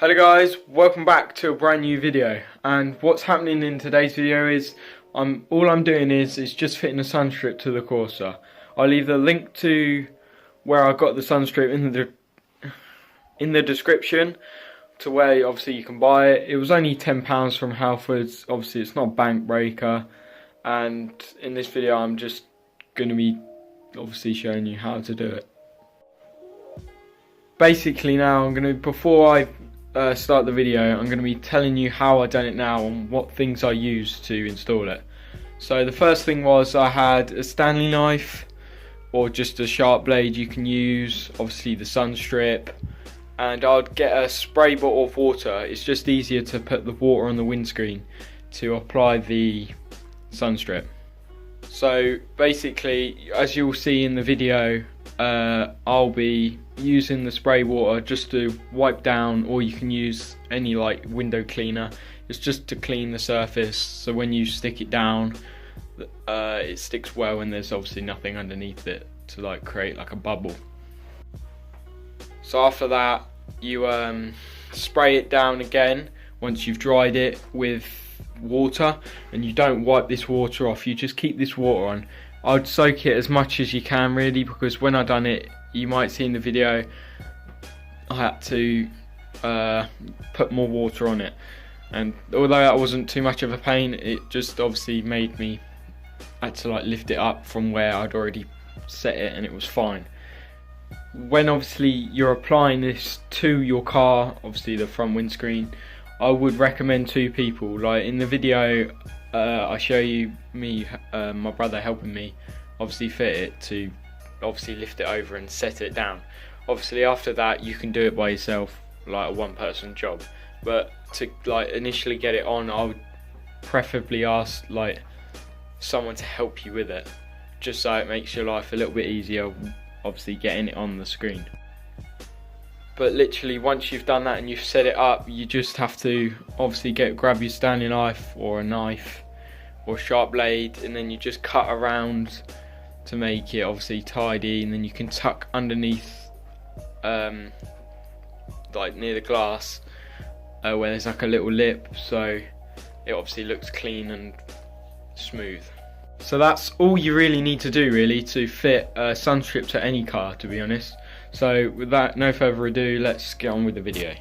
Hello guys, welcome back to a brand new video. And what's happening in today's video is all I'm doing is just fitting a Sunstrip to the Corsa. I'll leave the link to where I got the Sunstrip in the description to where obviously you can buy it. It was only £10 from Halfords. Obviously it's not a bank breaker, and in this video I'm just going to be obviously showing you how to do it. Basically now before I start the video, I'm going to be telling you how I done it now and what things I used to install it. So the first thing was I had a Stanley knife or just a sharp blade you can use, obviously the Sunstrip, and I'd get a spray bottle of water. It's just easier to put the water on the windscreen to apply the Sunstrip. So basically, as you'll see in the video, I'll be using the spray water just to wipe down, or you can use any like window cleaner. It's just to clean the surface, so when you stick it down it sticks well and there's obviously nothing underneath it to like create like a bubble. So after that you spray it down again once you've dried it with water, and you don't wipe this water off, you just keep this water on. I'd soak it as much as you can really, because when I done it, you might see in the video, I had to put more water on it, and although that wasn't too much of a pain, it just obviously made me had to like lift it up from where I'd already set it, and it was fine. When obviously you're applying this to your car, obviously the front windscreen, I would recommend two people. Like in the video I show you my brother helping me obviously fit it, to obviously lift it over and set it down. Obviously after that you can do it by yourself, like a one-person job, but to like initially get it on, I would preferably ask like someone to help you with it, just so it makes your life a little bit easier, obviously getting it on the screen. But literally once you've done that and you've set it up, you just have to obviously grab your Stanley knife or a knife or sharp blade, and then you just cut around to make it obviously tidy, and then you can tuck underneath like near the glass where there's like a little lip, so it obviously looks clean and smooth. So that's all you really need to do really to fit a Sunstrip to any car, to be honest. So with that, no further ado, let's get on with the video.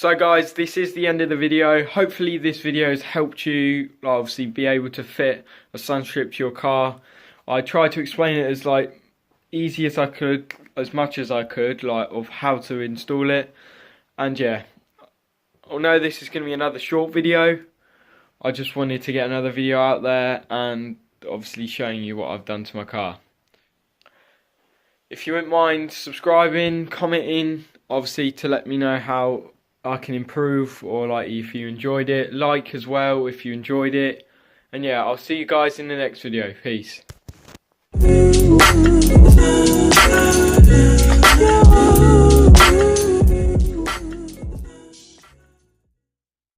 So guys, this is the end of the video. Hopefully this video has helped you obviously be able to fit a Sunstrip to your car. I tried to explain it as like easy as I could, as much as I could, like of how to install it. And yeah, although this is going to be another short video, I just wanted to get another video out there and obviously showing you what I've done to my car. If you wouldn't mind subscribing, commenting, obviously to let me know how I can improve, or like if you enjoyed it, like as well if you enjoyed it. And yeah, I'll see you guys in the next video. Peace.